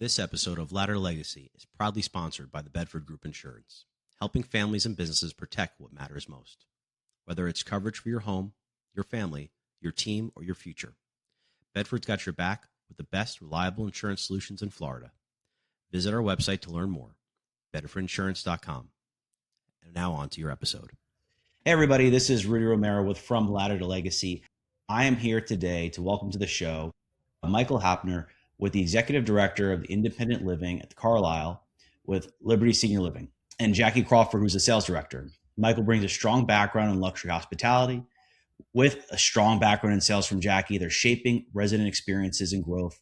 This episode of Ladder Legacy is proudly sponsored by the Bedford Group Insurance, helping families and businesses protect what matters most. Whether it's coverage for your home, your family, your team, or your future, Bedford's got your back with the best reliable insurance solutions in Florida. Visit our website to learn more, bedfordinsurance.com. And now on to your episode. Hey everybody, this is Rudy Romero with From Ladder to Legacy. I am here today to welcome to the show Michael Happner, with the Executive Director of Independent Living at the Carlisle with Liberty Senior Living, and Jackie Crawford, who's the Sales Director. Michael brings a strong background in luxury hospitality with a strong background in sales from Jackie. They're shaping resident experiences and growth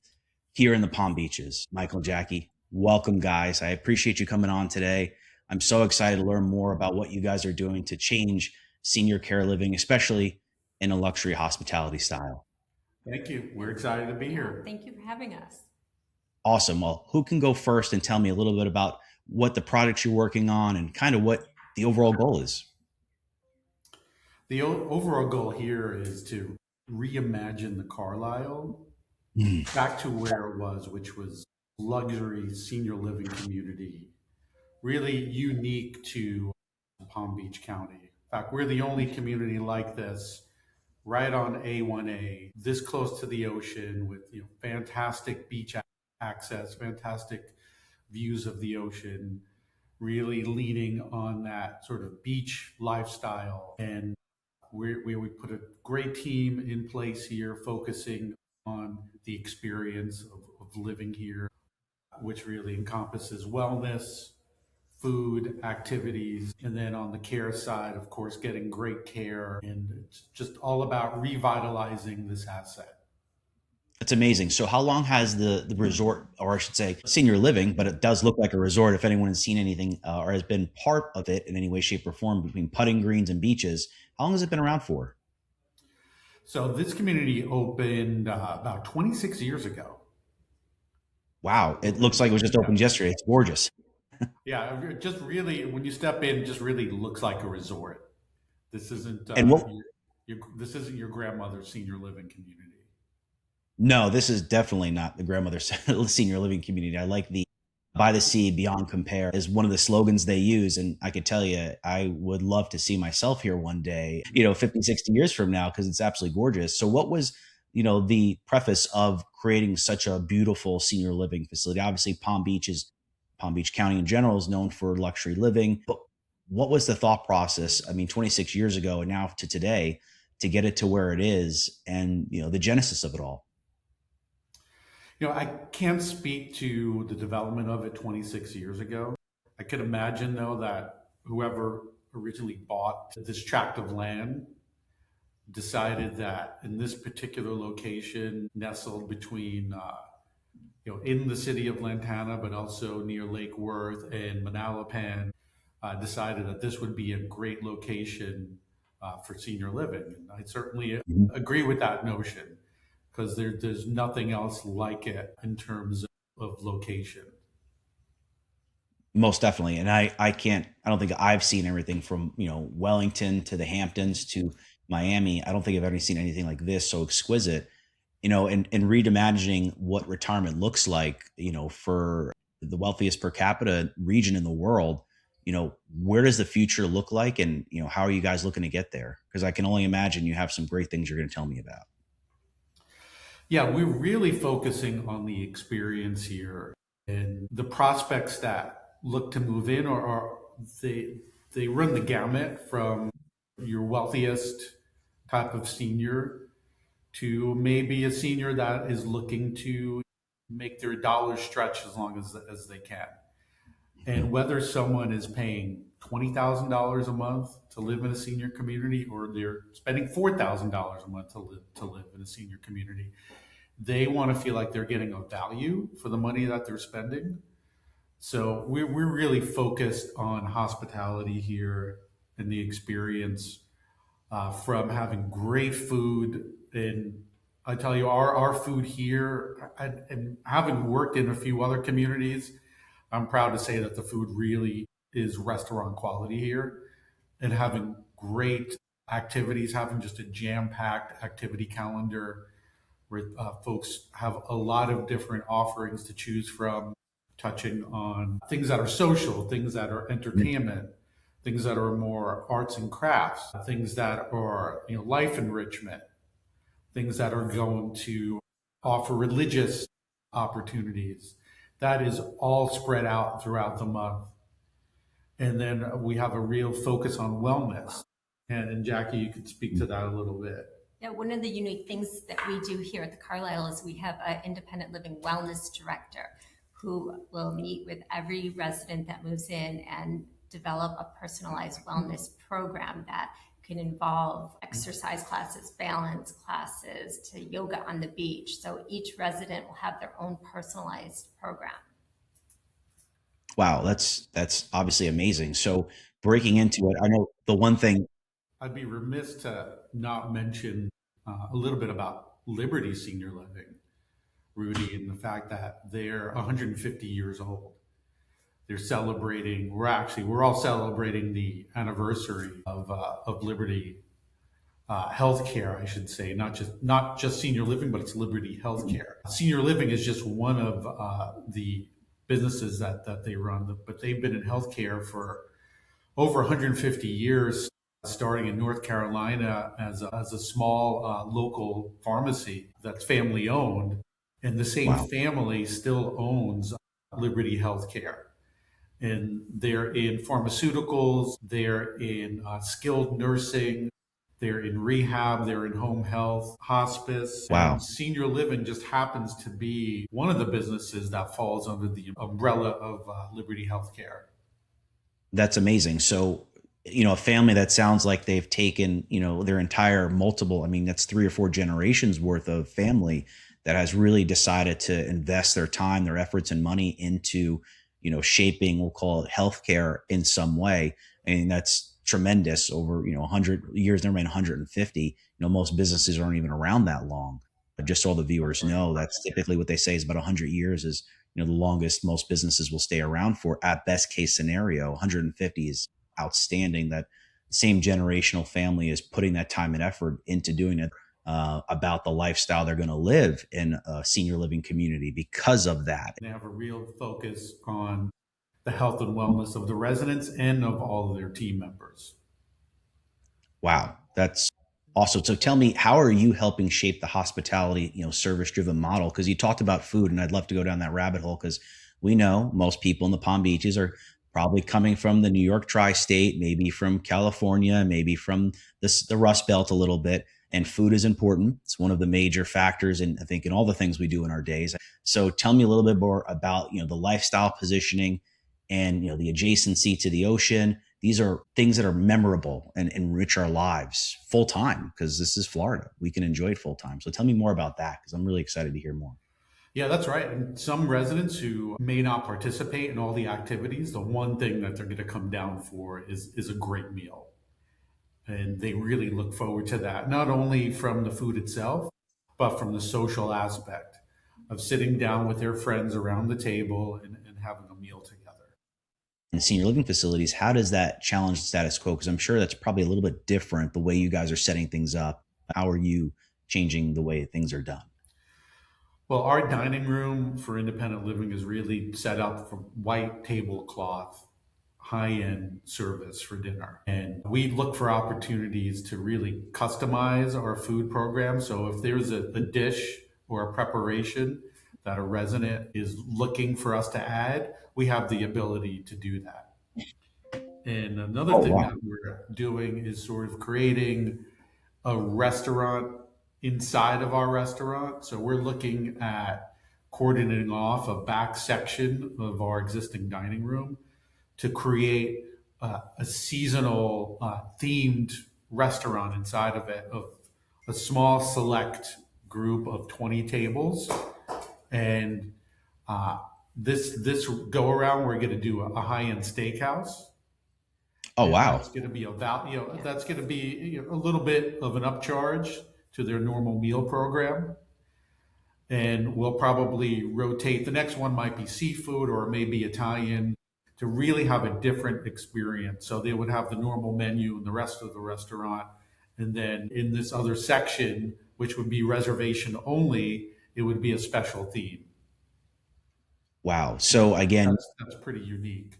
here in the Palm Beaches. Michael and Jackie, welcome guys. I appreciate you coming on today. I'm so excited to learn more about what you guys are doing to change senior care living, especially in a luxury hospitality style. Thank you. We're excited to be here. Thank you for having us. Awesome. Well, who can go first and tell me a little bit about what the products you're working on and kind of what the overall goal is? The overall goal here is to reimagine the Carlisle back to where it was, which was luxury senior living community, really unique to Palm Beach County. In fact, we're the only community like this right on A1A, this close to the ocean with fantastic beach access, fantastic views of the ocean, really leaning on that sort of beach lifestyle. And we put a great team in place here focusing on the experience of living here, which really encompasses wellness, food, activities, and then on the care side, of course, getting great care. And it's just all about revitalizing this asset. That's amazing. So how long has the resort, or I should say senior living, but it does look like a resort if anyone has seen anything or has been part of it in any way, shape, or form between putting greens and beaches, how long has it been around for? So this community opened about 26 years ago. Wow. It looks like it was just opened yesterday. It's gorgeous. Yeah, just really, when you step in, it just really looks like a resort. This isn't this isn't your grandmother's senior living community. No, this is definitely not the grandmother's senior living community. I like the by the sea, beyond compare is one of the slogans they use. And I could tell you, I would love to see myself here one day, 50, 60 years from now, because it's absolutely gorgeous. So what was, the preface of creating such a beautiful senior living facility? Obviously, Palm Beach County in general is known for luxury living. But what was the thought process? I mean, 26 years ago and now to today to get it to where it is and, the genesis of it all? I can't speak to the development of it 26 years ago. I could imagine, though, that whoever originally bought this tract of land decided that in this particular location, nestled between in the city of Lantana, but also near Lake Worth and Manalapan, decided that this would be a great location for senior living. And I certainly agree with that notion, because there's nothing else like it in terms of location. Most definitely. And I don't think I've seen everything from, Wellington to the Hamptons to Miami. I don't think I've ever seen anything like this, so exquisite. And reimagining what retirement looks like, for the wealthiest per capita region in the world, where does the future look like? And, how are you guys looking to get there? Because I can only imagine you have some great things you're going to tell me about. Yeah, we're really focusing on the experience here, and the prospects that look to move in or they run the gamut from your wealthiest type of senior to maybe a senior that is looking to make their dollars stretch as long as they can. And whether someone is paying $20,000 a month to live in a senior community, or they're spending $4,000 a month to live in a senior community, they want to feel like they're getting a value for the money that they're spending. So we're really focused on hospitality here and the experience, from having great food. And I tell you, our food here, and having worked in a few other communities, I'm proud to say that the food really is restaurant quality here, and having great activities, having just a jam-packed activity calendar where folks have a lot of different offerings to choose from, touching on things that are social, things that are entertainment, things that are more arts and crafts, things that are life enrichment, things that are going to offer religious opportunities. That is all spread out throughout the month. And then we have a real focus on wellness. And Jackie, you could speak to that a little bit. Yeah, one of the unique things that we do here at the Carlisle is we have an independent living wellness director who will meet with every resident that moves in and develop a personalized wellness program that can involve exercise classes, balance classes, to yoga on the beach. So each resident will have their own personalized program. Wow, that's obviously amazing. So breaking into it, I know the one thing. I'd be remiss to not mention a little bit about Liberty Senior Living, Rudy, and the fact that they're 150 years old. They're celebrating. We're all celebrating the anniversary of Liberty Healthcare, I should say, not just senior living, but it's Liberty Healthcare. Senior living is just one of the businesses that they run, but they've been in healthcare for over 150 years, starting in North Carolina as a small local pharmacy that's family owned, and the same family still owns Liberty Healthcare. And they're in pharmaceuticals, they're in skilled nursing, they're in rehab, they're in home health, hospice. Wow. And senior living just happens to be one of the businesses that falls under the umbrella of Liberty Healthcare. That's amazing. So, a family that sounds like they've taken, their entire that's 3 or 4 generations worth of family that has really decided to invest their time, their efforts and money into, shaping, we'll call it healthcare in some way. And that's tremendous. Over, 100 years, never mind 150. Most businesses aren't even around that long. But just so all the viewers know, that's typically what they say is about 100 years is, the longest most businesses will stay around for. At best case scenario, 150 is outstanding. That same generational family is putting that time and effort into doing it, about the lifestyle they're going to live in a senior living community because of that. They have a real focus on the health and wellness of the residents and of all of their team members. Wow, that's awesome. So tell me, how are you helping shape the hospitality, service-driven model? Because you talked about food, and I'd love to go down that rabbit hole, because we know most people in the Palm Beaches are probably coming from the New York tri-state, maybe from California, maybe from the Rust Belt a little bit. And food is important. It's one of the major factors, and I think in all the things we do in our days. So tell me a little bit more about, the lifestyle positioning and, the adjacency to the ocean. These are things that are memorable and enrich our lives full time, because this is Florida. We can enjoy it full time. So tell me more about that, because I'm really excited to hear more. Yeah, that's right. And some residents who may not participate in all the activities, the one thing that they're going to come down for is a great meal. And they really look forward to that, not only from the food itself, but from the social aspect of sitting down with their friends around the table and having a meal together. In senior living facilities, how does that challenge the status quo? Because I'm sure that's probably a little bit different, the way you guys are setting things up. How are you changing the way things are done? Well, our dining room for independent living is really set up for white tablecloth, high-end service for dinner. And we look for opportunities to really customize our food program. So if there's a dish or a preparation that a resident is looking for us to add, we have the ability to do that. And another thing that we're doing is sort of creating a restaurant inside of our restaurant. So we're looking at coordinating off a back section of our existing dining room to create a seasonal themed restaurant inside of it, of a small select group of 20 tables. And this go around, we're going to do a high-end steakhouse. Oh, wow. That's going to be that's going to be a little bit of an upcharge to their normal meal program. And we'll probably rotate. The next one might be seafood or maybe Italian, to really have a different experience. So they would have the normal menu and the rest of the restaurant, And then in this other section, which would be reservation only, it would be a special theme. Wow. So again, That's pretty unique.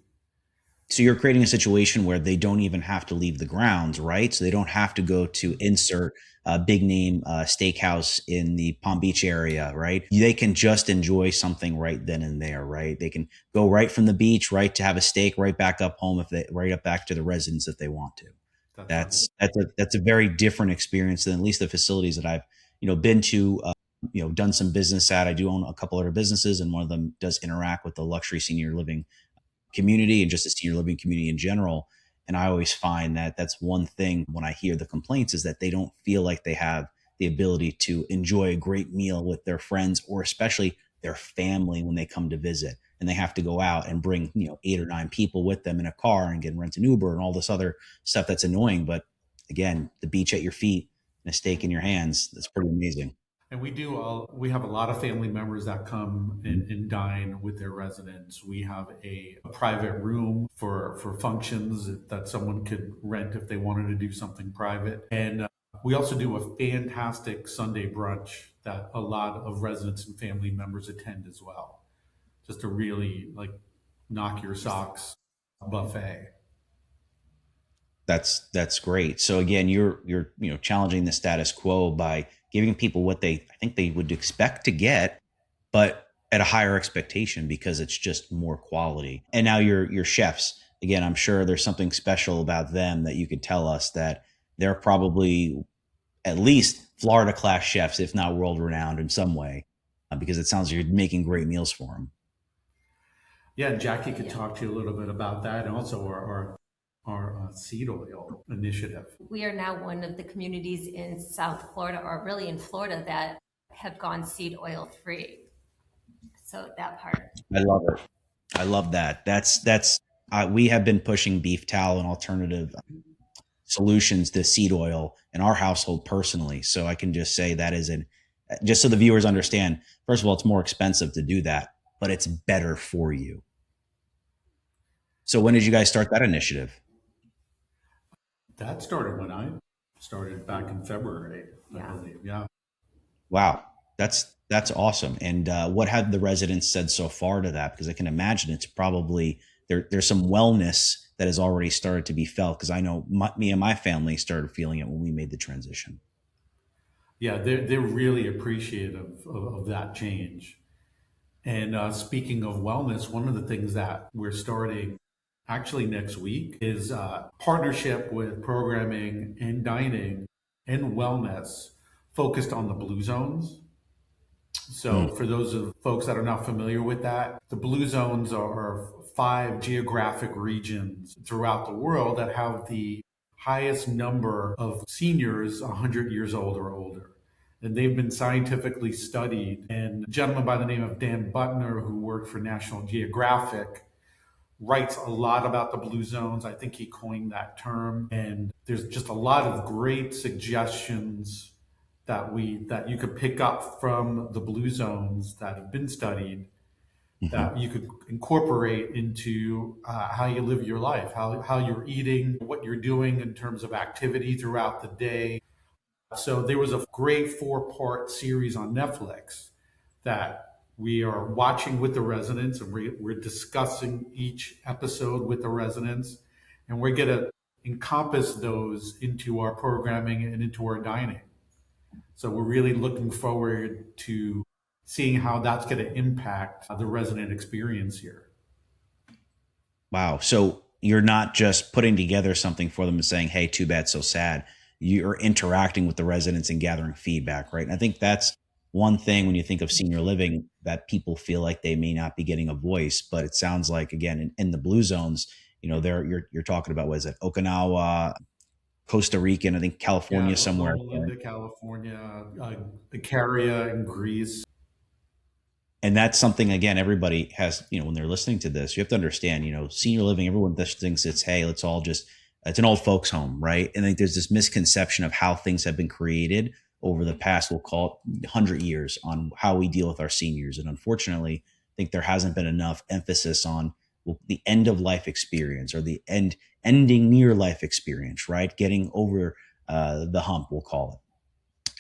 so you're creating a situation where they don't even have to leave the grounds, right? So they don't have to go to insert a big name steakhouse in the Palm Beach area, right? They can just enjoy something right then and there, right? They can go right from the beach, right, to have a steak, right back up home if they right up back to the residence if they want to. That's a very different experience than at least the facilities that I've been to. Done some business at. I do own a couple other businesses, and one of them does interact with the luxury senior living community and just the senior living community in general. And I always find that that's one thing when I hear the complaints is that they don't feel like they have the ability to enjoy a great meal with their friends or especially their family when they come to visit. And they have to go out and bring, 8 or 9 people with them in a car and get rent an Uber and all this other stuff that's annoying. But again, the beach at your feet and a steak in your hands, that's pretty amazing. And we have a lot of family members that come and dine with their residents. We have a private room for functions that someone could rent if they wanted to do something private. And we also do a fantastic Sunday brunch that a lot of residents and family members attend as well. Just a really knock your socks buffet. That's great. So again, you're challenging the status quo by giving people what I think they would expect to get, but at a higher expectation because it's just more quality. And now your chefs, again, I'm sure there's something special about them that you could tell us that they're probably at least Florida class chefs, if not world renowned in some way, because it sounds like you're making great meals for them. Yeah, and Jackie could talk to you a little bit about that, and also our seed oil initiative. We are now one of the communities in South Florida, or really in Florida, that have gone seed oil free. So that part. I love it. I love that. We have been pushing beef tallow and alternative solutions to seed oil in our household personally. So I can just say that just so the viewers understand, first of all, it's more expensive to do that, but it's better for you. So when did you guys start that initiative? That started when I started back in February, I believe. Yeah. Wow. That's awesome. And what have the residents said so far to that? Because I can imagine it's probably there's some wellness that has already started to be felt. Because I know me and my family started feeling it when we made the transition. Yeah, they're really appreciative of that change. And speaking of wellness, one of the things that we're starting actually next week is a partnership with programming and dining and wellness focused on the blue zones. So for those of folks that are not familiar with that, the blue zones are 5 geographic regions throughout the world that have the highest number of seniors 100 years old or older. And they've been scientifically studied. And a gentleman by the name of Dan Butner, who worked for National Geographic, writes a lot about the blue zones. I think he coined that term. And there's just a lot of great suggestions that you could pick up from the blue zones that have been studied, that you could incorporate into how you live your life, how you're eating, what you're doing in terms of activity throughout the day. So there was a great 4-part series on Netflix that we are watching with the residents, and we're discussing each episode with the residents, and we're going to encompass those into our programming and into our dining. So we're really looking forward to seeing how that's going to impact the resident experience here. Wow. So you're not just putting together something for them and saying, hey, too bad, so sad. You're interacting with the residents and gathering feedback, right? And I think that's one thing when you think of senior living that people feel like they may not be getting a voice, but it sounds like, again, in the blue zones, you're talking about, what is it, Okinawa, Costa Rica, and I think California somewhere. Linda, California, Icaria in Greece. And that's something, again, everybody has, when they're listening to this, you have to understand, senior living, everyone just thinks it's an old folks home, right? And I think there's this misconception of how things have been created over the past, we'll call it 100 years, on how we deal with our seniors. And unfortunately, I think there hasn't been enough emphasis on the end of life experience or the ending near life experience, right? Getting over the hump, we'll call it.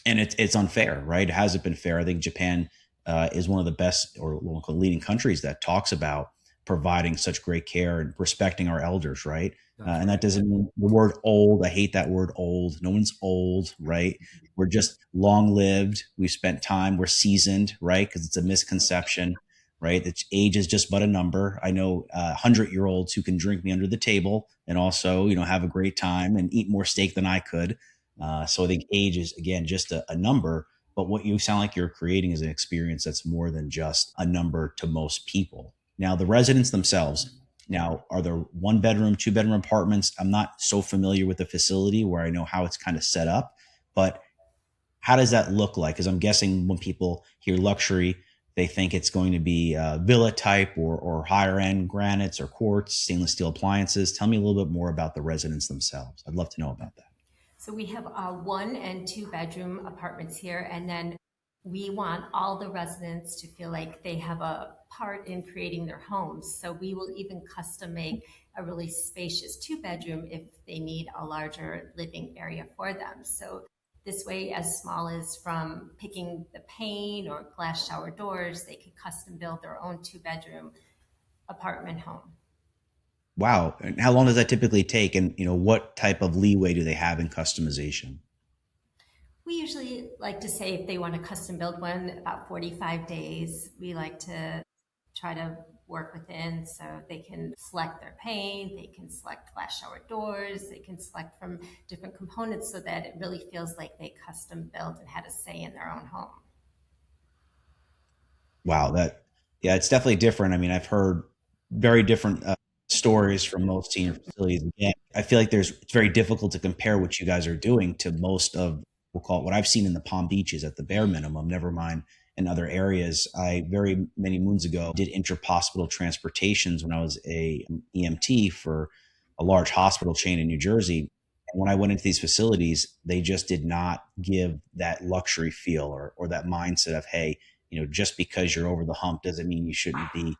And it's unfair, right? It hasn't been fair. I think Japan is one of the best or leading countries that talks about providing such great care and respecting our elders, right? And that doesn't mean the word old. I hate that word old. No one's old, right? We're just long lived. We've spent time. We're seasoned, right? Because it's a misconception, right? That age is just but a number. I know 100-year-olds who can drink me under the table and also, have a great time and eat more steak than I could. So I think age is, again, just a number, but what you sound like you're creating is an experience that's more than just a number to most people. Now, the residents themselves, now, are there 1-bedroom, 2-bedroom apartments? I'm not so familiar with the facility where I know how it's kind of set up, but how does that look like? Because I'm guessing when people hear luxury, they think it's going to be villa type or higher end granites or quartz, stainless steel appliances. Tell me a little bit more about the residents themselves. I'd love to know about that. So we have 1 and 2-bedroom apartments here, and then we want all the residents to feel like they have a part in creating their homes. So we will even custom make a really spacious 2-bedroom if they need a larger living area for them. So this way, as small as from picking the pane or glass shower doors, they could custom build their own 2-bedroom apartment home. Wow. And how long does that typically take? And, what type of leeway do they have in customization? We usually like to say if they want to custom build one, about 45 days. We like to try to work within so they can select their paint, they can select glass shower doors, they can select from different components so that it really feels like they custom built and had a say in their own home. Wow. Yeah, it's definitely different. I mean, I've heard very different stories from most senior facilities. Again, I feel like it's very difficult to compare what you guys are doing to most of, we'll call it, what I've seen in the Palm Beaches at the bare minimum, never mind in other areas. I very many moons ago did inter-hospital transportations when I was a EMT for a large hospital chain in New Jersey. And when I went into these facilities, they just did not give that luxury feel or that mindset of, hey, just because you're over the hump doesn't mean you shouldn't be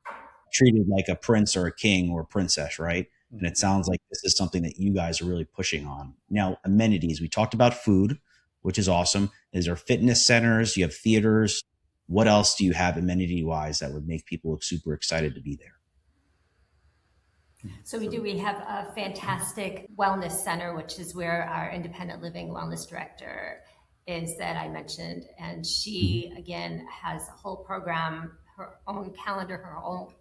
treated like a prince or a king or a princess, right? And it sounds like this is something that you guys are really pushing on. Now, amenities, we talked about food, which is awesome. Is there fitness centers? You have theaters. What else do you have amenity wise that would make people super excited to be there? So we do. We have a fantastic wellness center, which is where our independent living wellness director is that I mentioned. And she, again, has a whole program, her own calendar, her own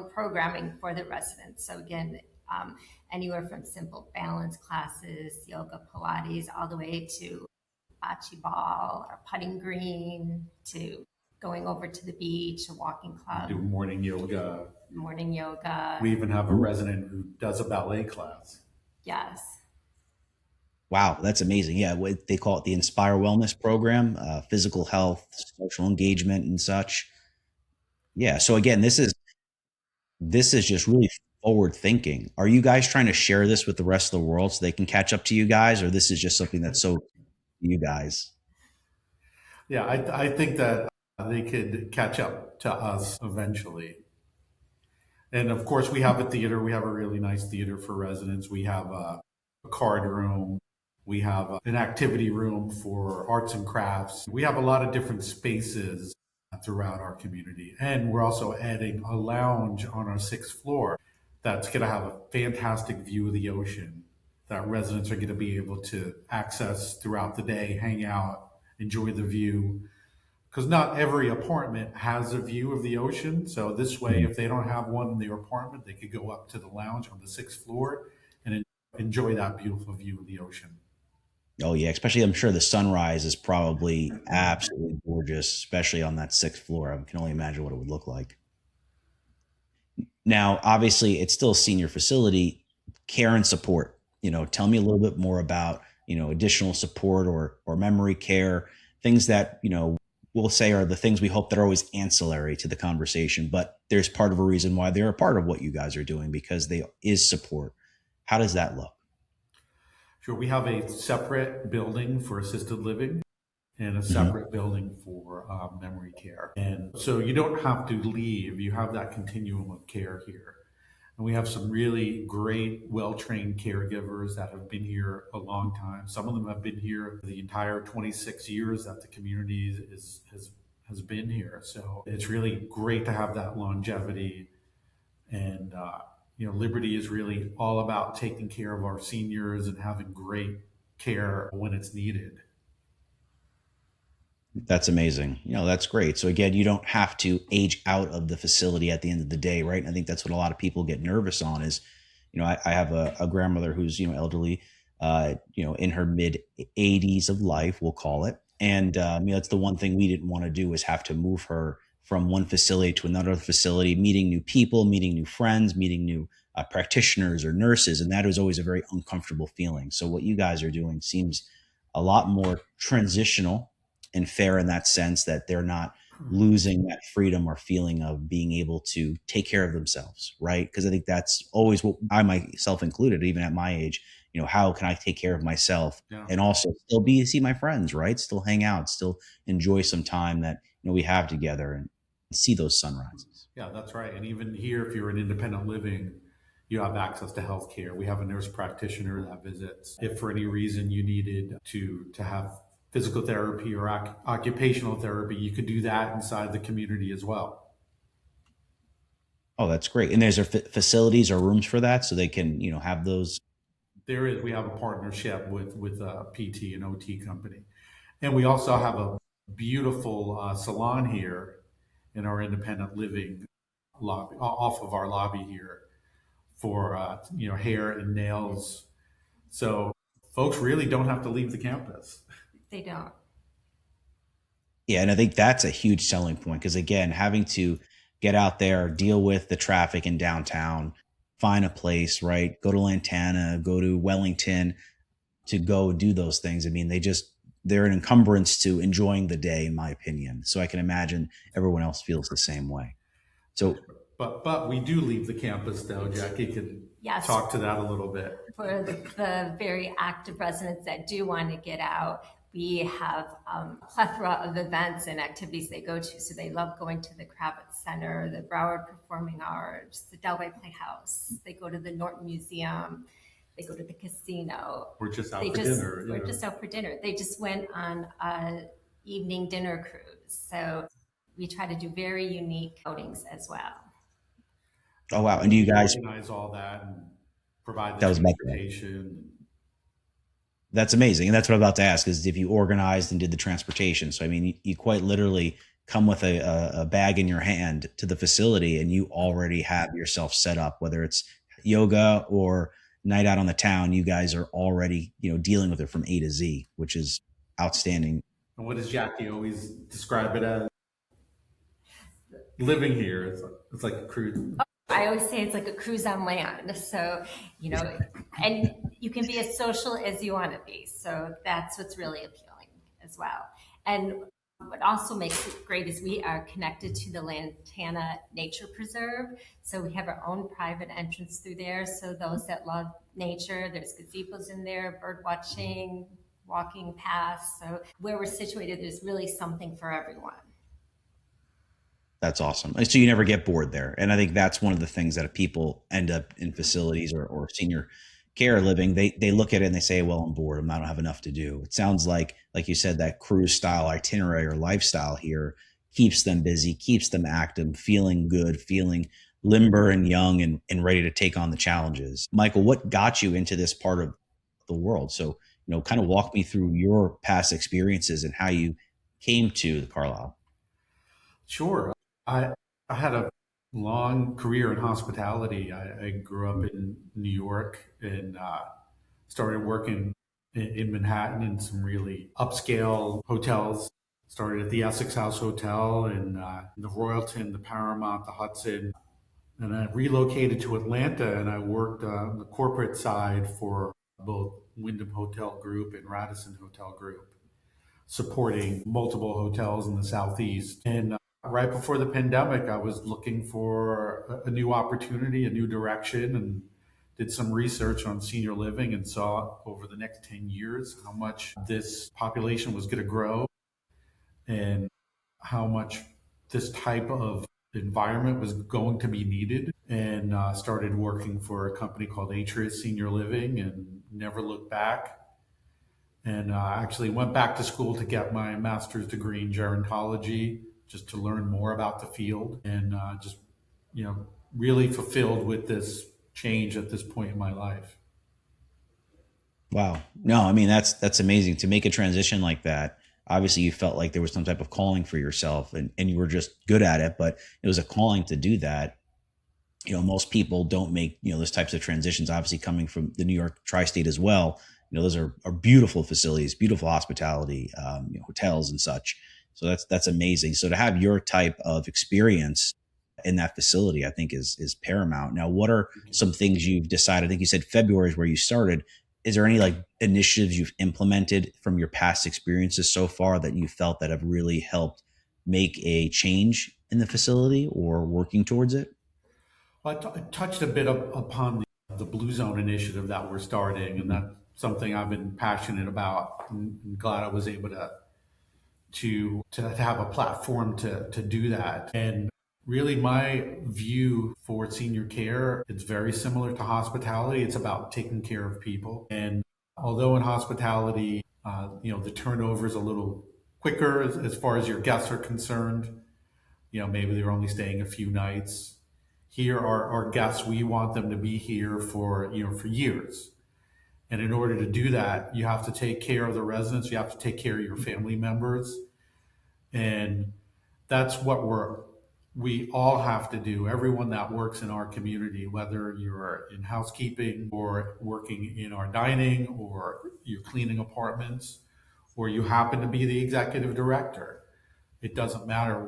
programming for the residents. So again, anywhere from simple balance classes, yoga, Pilates, all the way to bocce ball or putting green, to going over to the beach, a walking club. Do morning yoga. Morning yoga. We even have a resident who does a ballet class. Yes. Wow, that's amazing. Yeah, they call it the Inspire Wellness Program, physical health, social engagement, and such. Yeah. So again, this is just really forward thinking. Are you guys trying to share this with the rest of the world so they can catch up to you guys, or this is just something that's so you guys? Yeah, I think that they could catch up to us eventually. And of course, we have a theater. We have a really nice theater for residents. We have a card room. We have an activity room for arts and crafts. We have a lot of different spaces throughout our community. And we're also adding a lounge on our 6th floor that's going to have a fantastic view of the ocean that residents are going to be able to access throughout the day, hang out, enjoy the view. Because not every apartment has a view of the ocean. So this way, if they don't have one in their apartment, they could go up to the lounge on the 6th floor and enjoy that beautiful view of the ocean. Oh yeah, especially I'm sure the sunrise is probably absolutely gorgeous, especially on that 6th floor. I can only imagine what it would look like. Now, obviously, it's still a senior facility. Care and support. Tell me a little bit more about additional support or memory care, things that we'll say are the things we hope that are always ancillary to the conversation, but there's part of a reason why they're a part of what you guys are doing because they is support. How does that look? Sure. We have a separate building for assisted living and a separate building for memory care. And so you don't have to leave. You have that continuum of care here. And we have some really great, well-trained caregivers that have been here a long time. Some of them have been here the entire 26 years that the community has been here. So it's really great to have that longevity. And Liberty is really all about taking care of our seniors and having great care when it's needed. That's amazing. That's great. So again, you don't have to age out of the facility at the end of the day, right? And I think that's what a lot of people get nervous on is, I have a grandmother who's, elderly, in her mid 80s of life, we'll call it. And, that's the one thing we didn't want to do is have to move her from one facility to another facility, meeting new people, meeting new friends, meeting new practitioners or nurses. And that was always a very uncomfortable feeling. So what you guys are doing seems a lot more transitional and fair in that sense that they're not losing that freedom or feeling of being able to take care of themselves, right? Because I think that's always what I myself included, even at my age, how can I take care of myself Yeah. and also still see my friends, right? Still hang out, still enjoy some time that, we have together and see those sunrises. Yeah, that's right. And even here, if you're in independent living, you have access to healthcare. We have a nurse practitioner that visits. If for any reason you needed to have physical therapy or occupational therapy, you could do that inside the community as well. Oh, that's great. And there's facilities or rooms for that so they can, have those. There is. We have a partnership with a PT and OT company. And we also have a beautiful salon here in our independent living lobby, off of our lobby here for, hair and nails. So folks really don't have to leave the campus. They don't. Yeah, and I think that's a huge selling point because again, having to get out there, deal with the traffic in downtown, find a place, right? Go to Lantana, go to Wellington to go do those things. I mean, they're an encumbrance to enjoying the day, in my opinion. So I can imagine everyone else feels the same way. So, but we do leave the campus though. Jackie could Yes. talk to that a little bit. For the very active residents that do want to get out, we have a plethora of events and activities they go to. So they love going to the Kravitz Center, the Broward Performing Arts, the Delray Playhouse. They go to the Norton Museum. They go to the casino. We're just out for dinner. We're just out for dinner. They just went on an evening dinner cruise. So we try to do very unique outings as well. Oh, wow. And do you guys organize all that and provide the That was my transportation? That's amazing. And that's what I'm about to ask is if you organized and did the transportation. So, I mean, you quite literally come with a bag in your hand to the facility and you already have yourself set up, whether it's yoga or night out on the town, you guys are already, dealing with it from A to Z, which is outstanding. And what does Jackie always describe it as? Living here, it's like a cruise. I always say it's like a cruise on land. So, and you can be as social as you want to be. So that's what's really appealing as well. And what also makes it great is we are connected to the Lantana Nature Preserve. So we have our own private entrance through there. So those that love nature, there's gazebos in there, bird watching, walking paths. So where we're situated, there's really something for everyone. That's awesome. So you never get bored there. And I think that's one of the things that people end up in facilities or senior care living. They look at it and they say, well, I'm bored. I don't have enough to do. It sounds like you said, that cruise style itinerary or lifestyle here keeps them busy, keeps them active, feeling good, feeling limber and young and ready to take on the challenges. Michael, what got you into this part of the world? So, kind of walk me through your past experiences and how you came to the Carlisle. Sure. I had a long career in hospitality. I grew up in New York and started working in Manhattan in some really upscale hotels. Started at the Essex House Hotel and the Royalton, the Paramount, the Hudson. And I relocated to Atlanta and I worked on the corporate side for both Wyndham Hotel Group and Radisson Hotel Group, supporting multiple hotels in the Southeast. And right before the pandemic, I was looking for a new opportunity, a new direction, and did some research on senior living and saw over the next 10 years how much this population was going to grow and how much this type of environment was going to be needed, and started working for a company called Atria Senior Living and never looked back. And actually went back to school to get my master's degree in gerontology just to learn more about the field, and just, really fulfilled with this change at this point in my life. Wow. No, I mean, that's amazing to make a transition like that. Obviously you felt like there was some type of calling for yourself, and you were just good at it, but it was a calling to do that. Most people don't make, those types of transitions, obviously coming from the New York tri-state as well. Those are beautiful facilities, beautiful hospitality, hotels and such. So that's amazing. So to have your type of experience in that facility, I think is paramount. Now, what are some things you've decided? I think you said February is where you started. Is there any like initiatives you've implemented from your past experiences so far that you felt that have really helped make a change in the facility or working towards it? Well, I touched a bit upon the Blue Zone initiative that we're starting, and that's something I've been passionate about, and glad I was able to have a platform to do that. And really, my view for senior care, it's very similar to hospitality. It's about taking care of people. And although in hospitality, the turnover is a little quicker as far as your guests are concerned, maybe they're only staying a few nights. Here are our guests. We want them to be here for years. And in order to do that, you have to take care of the residents. You have to take care of your family members. And that's what we all have to do. Everyone that works in our community, whether you're in housekeeping or working in our dining, or you're cleaning apartments, or you happen to be the executive director, it doesn't matter.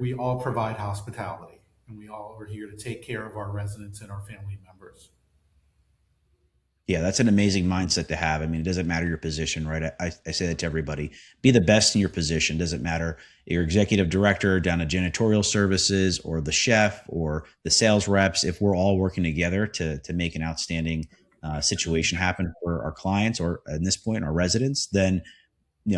We all provide hospitality, and we all are here to take care of our residents and our family members. Yeah, that's an amazing mindset to have. I mean, it doesn't matter your position, right? I say that to everybody. Be the best in your position. Doesn't matter your executive director down to janitorial services or the chef or the sales reps. If we're all working together to make an outstanding situation happen for our clients, or in this point, our residents, then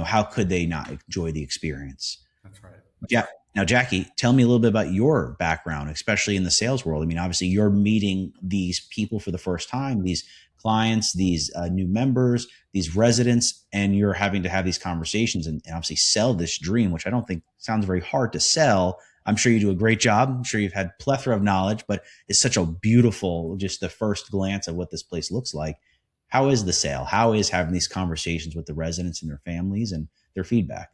how could they not enjoy the experience? That's right. Yeah. Now, Jackie, tell me a little bit about your background, especially in the sales world. I mean, obviously, you're meeting these people for the first time, these clients, these new members, these residents, and you're having to have these conversations and obviously sell this dream, which I don't think sounds very hard to sell. I'm sure you do a great job. I'm sure you've had plethora of knowledge, but it's such a beautiful, just the first glance of what this place looks like. How is the sale? How is having these conversations with the residents and their families and their feedback?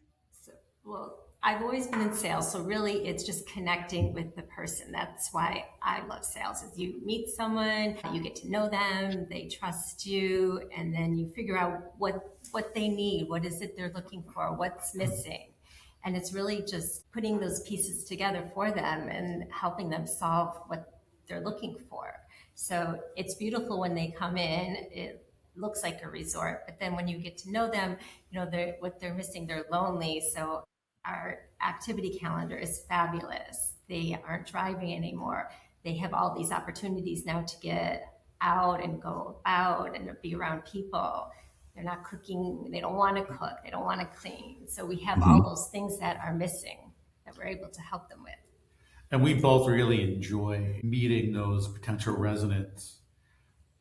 Well, I've always been in sales, so really it's just connecting with the person. That's why I love sales. Is you meet someone, you get to know them, they trust you, and then you figure out what they need, what is it they're looking for, what's missing. And it's really just putting those pieces together for them and helping them solve what they're looking for. So it's beautiful when they come in. It looks like a resort, but then when you get to know them, what they're missing, they're lonely. So our activity calendar is fabulous. They aren't driving anymore. They have all these opportunities now to get out and go out and be around people. They're not cooking. They don't want to cook. They don't want to clean. So we have all those things that are missing that we're able to help them with. And we both really enjoy meeting those potential residents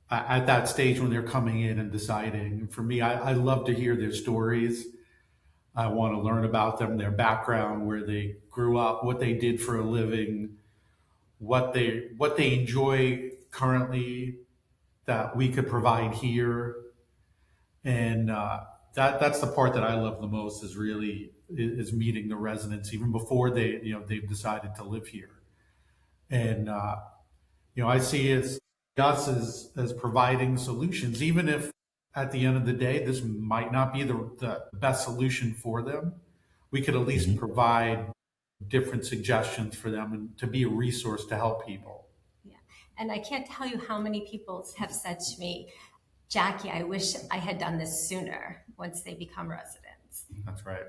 at that stage when they're coming in and deciding. For me, I love to hear their stories. I want to learn about them, their background, where they grew up, what they did for a living, what they enjoy currently that we could provide here. And that's the part that I love the most, is meeting the residents even before they've decided to live here. And I see us as providing solutions, even if at the end of the day this might not be the best solution for them. We could at least provide different suggestions for them and to be a resource to help people. Yeah, and I can't tell you how many people have said to me, Jackie, I wish I had done this sooner once they become residents. That's right.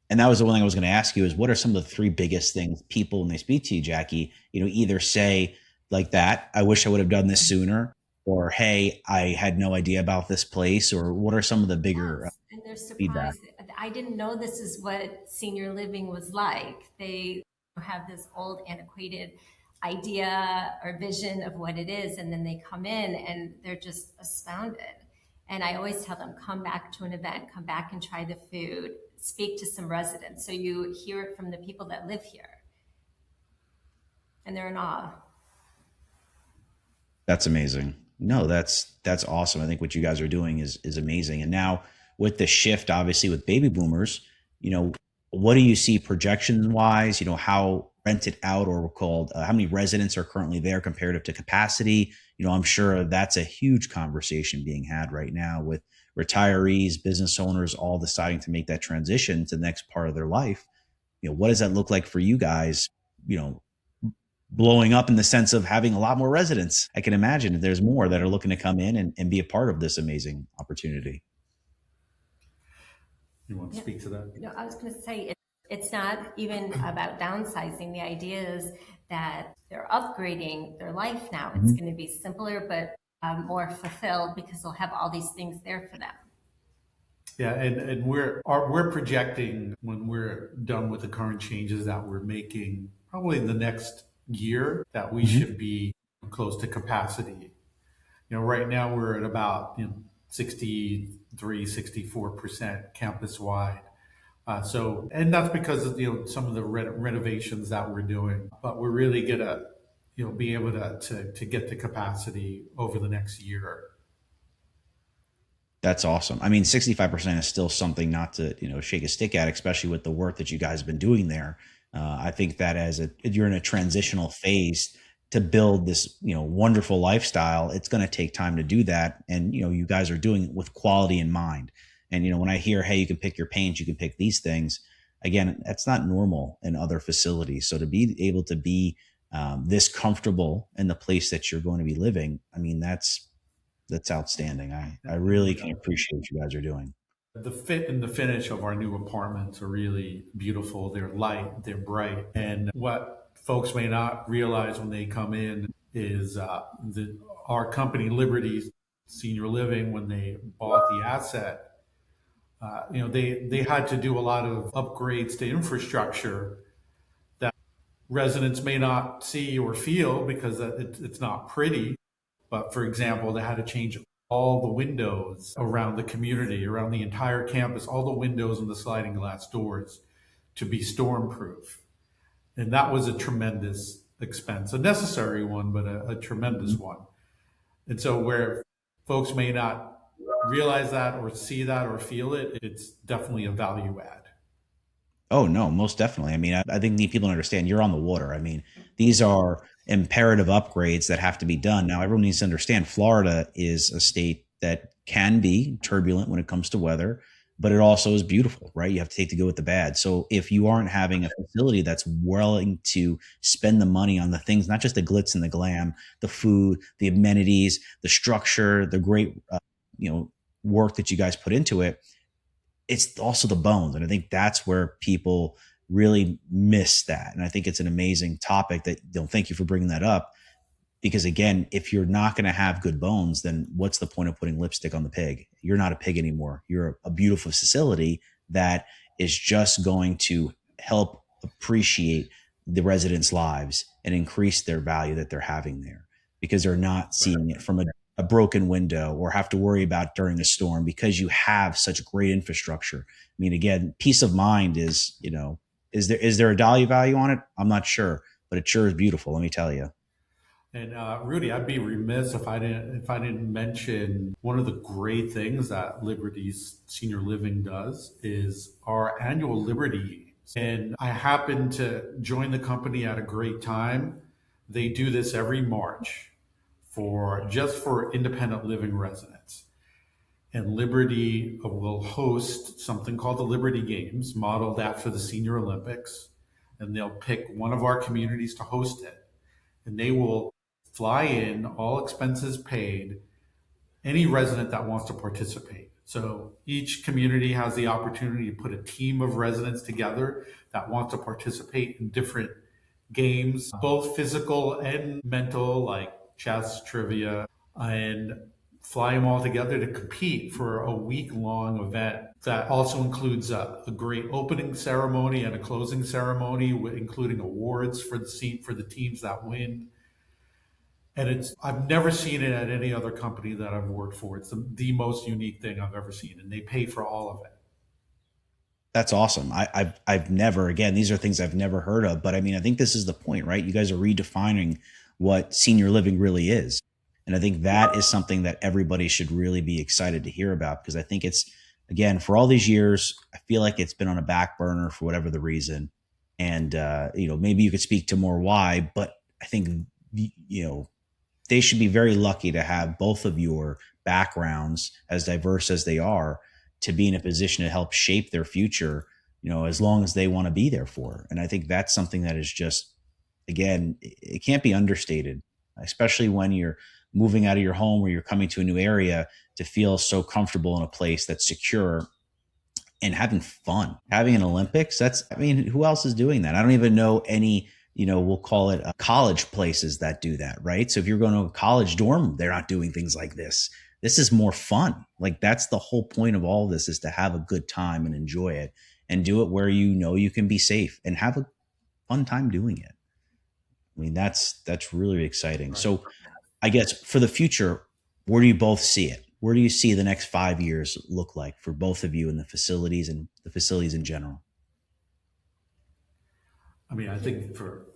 And that was the one thing I was going to ask you is, what are some of the three biggest things people, when they speak to you, Jackie, either say like that, I wish I would have done this sooner, or, hey, I had no idea about this place, or what are some of the bigger and they're surprised. feedback? I didn't know this is what senior living was like. They have this old antiquated idea or vision of what it is, and then they come in and they're just astounded. And I always tell them, come back to an event, come back and try the food, speak to some residents so you hear it from the people that live here. And they're in awe. That's amazing. No, that's awesome. I think what you guys are doing is amazing. And now with the shift, obviously with baby boomers, what do you see projection wise? How rented out or called? How many residents are currently there comparative to capacity? I'm sure that's a huge conversation being had right now with retirees, business owners, all deciding to make that transition to the next part of their life. What does that look like for you guys? Blowing up in the sense of having a lot more residents. I can imagine if there's more that are looking to come in and be a part of this amazing opportunity. You want to speak to that? No, I was going to say it's not even about downsizing. The idea is that they're upgrading their life now. It's going to be simpler, but more fulfilled because they'll have all these things there for them. Yeah, and we're projecting when we're done with the current changes that we're making, probably in the next year, that we should be close to capacity. Right now we're at about 63, 64% campus wide. And that's because of some of the renovations that we're doing. But we're really gonna be able to get to capacity over the next year. That's awesome. I mean, 65% is still something not to, shake a stick at, especially with the work that you guys have been doing there. I think that you're in a transitional phase to build this, wonderful lifestyle, it's going to take time to do that. And, you guys are doing it with quality in mind. And, when I hear, hey, you can pick your paint, you can pick these things, again, that's not normal in other facilities. So to be able to be this comfortable in the place that you're going to be living, I mean, that's outstanding. I really can appreciate what you guys are doing. The fit and the finish of our new apartments are really beautiful. They're light, they're bright. And what folks may not realize when they come in is our company, Liberty Senior Living, when they bought the asset, they had to do a lot of upgrades to infrastructure that residents may not see or feel because it's not pretty. But for example, they had to change all the windows around the community, around the entire campus, all the windows and the sliding glass doors to be stormproof. And that was a tremendous expense, a necessary one, but a tremendous one. And so where folks may not realize that or see that or feel it, it's definitely a value add. Oh, no, most definitely. I mean, I think people understand you're on the water. I mean, these are imperative upgrades that have to be done. Now, everyone needs to understand Florida is a state that can be turbulent when it comes to weather, but it also is beautiful, right? You have to take the good with the bad. So if you aren't having a facility that's willing to spend the money on the things, not just the glitz and the glam, the food, the amenities, the structure, the great, work that you guys put into it, it's also the bones. And I think that's where people really miss that. And I think it's an amazing topic thank you for bringing that up, because again, if you're not going to have good bones, then what's the point of putting lipstick on the pig? You're not a pig anymore. You're a beautiful facility that is just going to help appreciate the residents' lives and increase their value that they're having there, because they're not seeing it from a broken window or have to worry about during a storm, because you have such great infrastructure. I mean, again, peace of mind is there a dollar value on it? I'm not sure, but it sure is beautiful. Let me tell you. And Rudy, I'd be remiss if I didn't mention one of the great things that Liberty's Senior Living does is our annual Liberty. And I happened to join the company at a great time. They do this every March for independent living residents. And Liberty will host something called the Liberty Games, modeled after the Senior Olympics. And they'll pick one of our communities to host it. And they will fly in, all expenses paid, any resident that wants to participate. So each community has the opportunity to put a team of residents together that want to participate in different games, both physical and mental, like chess, trivia. And fly them all together to compete for a week-long event that also includes a great opening ceremony and a closing ceremony, including awards for the teams that win. And I've never seen it at any other company that I've worked for. It's the most unique thing I've ever seen, and they pay for all of it. That's awesome. I've never, again, these are things I've never heard of, but I mean, I think this is the point, right? You guys are redefining what senior living really is. And I think that is something that everybody should really be excited to hear about, because I think it's, again, for all these years, I feel like it's been on a back burner for whatever the reason. And, maybe you could speak to more why, but I think, they should be very lucky to have both of your backgrounds, as diverse as they are, to be in a position to help shape their future, as long as they want to be there for. And I think that's something that is just, again, it can't be understated, especially when you're moving out of your home or you're coming to a new area, to feel so comfortable in a place that's secure and having fun. Having an Olympics, who else is doing that? I don't even know any, we'll call it college places that do that, right? So if you're going to a college dorm, they're not doing things like this. This is more fun. Like, that's the whole point of all of this, is to have a good time and enjoy it, and do it where you can be safe and have a fun time doing it. I mean, that's really exciting. Right. So I guess for the future, where do you both see it? Where do you see the next 5 years look like for both of you in the facilities and the facilities in general? I mean, I think for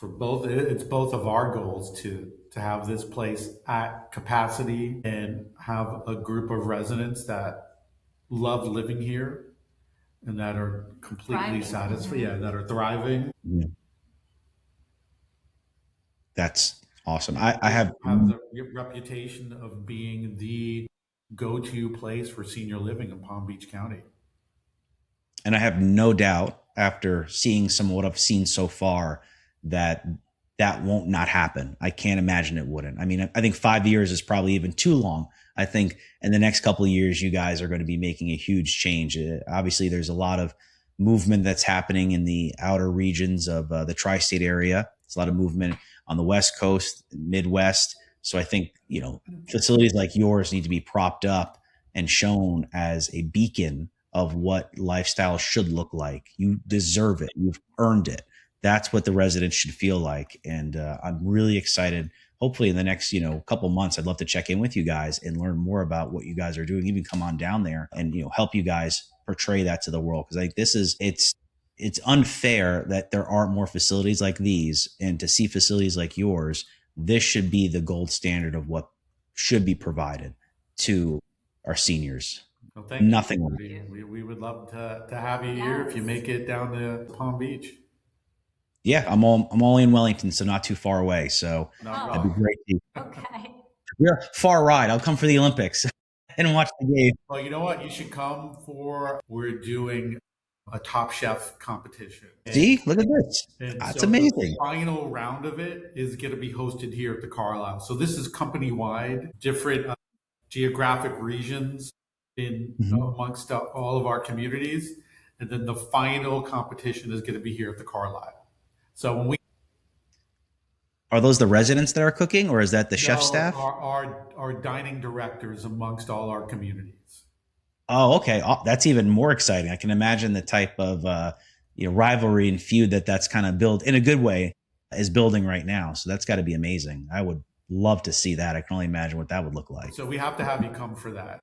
both, it's both of our goals to have this place at capacity and have a group of residents that love living here and that are completely satisfied, that are thriving. Yeah. That's awesome. I have the reputation of being the go-to place for senior living in Palm Beach County. And I have no doubt, after seeing some of what I've seen so far, that won't not happen. I can't imagine it wouldn't. I mean, I think 5 years is probably even too long. I think in the next couple of years, you guys are going to be making a huge change. Obviously, there's a lot of movement that's happening in the outer regions of the tri-state area. There's a lot of movement on the West Coast, Midwest. So I think, facilities like yours need to be propped up and shown as a beacon of what lifestyle should look like. You deserve it. You've earned it. That's what the residents should feel like. And I'm really excited. Hopefully in the next, couple months, I'd love to check in with you guys and learn more about what you guys are doing, even come on down there and, help you guys portray that to the world. Cause I think it's unfair that there aren't more facilities like these, and to see facilities like yours, this should be the gold standard of what should be provided to our seniors. Well, thank Nothing. You. We would love to have you here if you make it down to Palm Beach. Yeah, I'm only in Wellington, so not too far away. So that'd be great. Okay. We're far ride. I'll come for the Olympics and watch the game. Well, you know what? You should come we're doing a Top Chef competition. See, look at this. That's amazing. The final round of it is going to be hosted here at the Carlisle. So this is company-wide, different geographic regions in amongst all of our communities. And then the final competition is going to be here at the Carlisle. So are those the residents that are cooking, or is that the chef staff? Our dining directors amongst all our communities. Oh, okay. That's even more exciting. I can imagine the type of rivalry and feud that's kind of built in a good way is building right now. So that's got to be amazing. I would love to see that. I can only imagine what that would look like. So we have to have you come for that.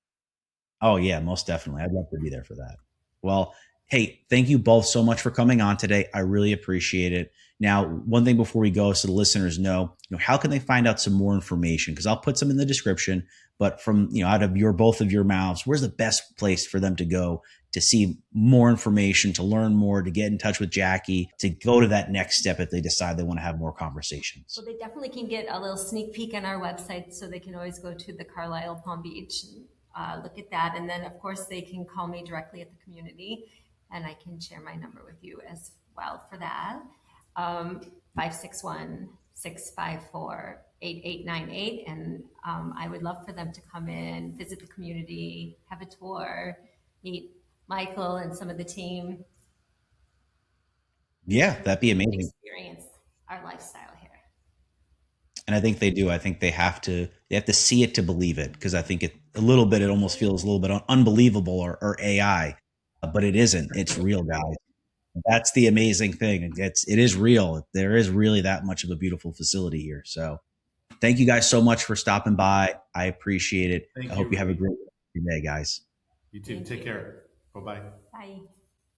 Oh yeah, most definitely. I'd love to be there for that. Well, hey, thank you both so much for coming on today. I really appreciate it. Now, one thing before we go, so the listeners know, how can they find out some more information? Because I'll put some in the description, but from, out of both of your mouths, where's the best place for them to go to see more information, to learn more, to get in touch with Jackie, to go to that next step if they decide they want to have more conversations? Well, they definitely can get a little sneak peek on our website, so they can always go to the Carlisle Palm Beach and look at that. And then, of course, they can call me directly at the community, and I can share my number with you as well for that. 561-654-8898. And I would love for them to come in, visit the community, have a tour, meet Michael and some of the team. Yeah, that'd be amazing. Experience our lifestyle here. And I think they do. I think they have to see it to believe it, because I think it almost feels a little bit unbelievable or AI, but it isn't. It's real, guys. That's the amazing thing. It is real. There is really that much of a beautiful facility here. So thank you guys so much for stopping by. I appreciate it. I hope you have a great day, guys. You too. Take care. Bye-bye. Bye.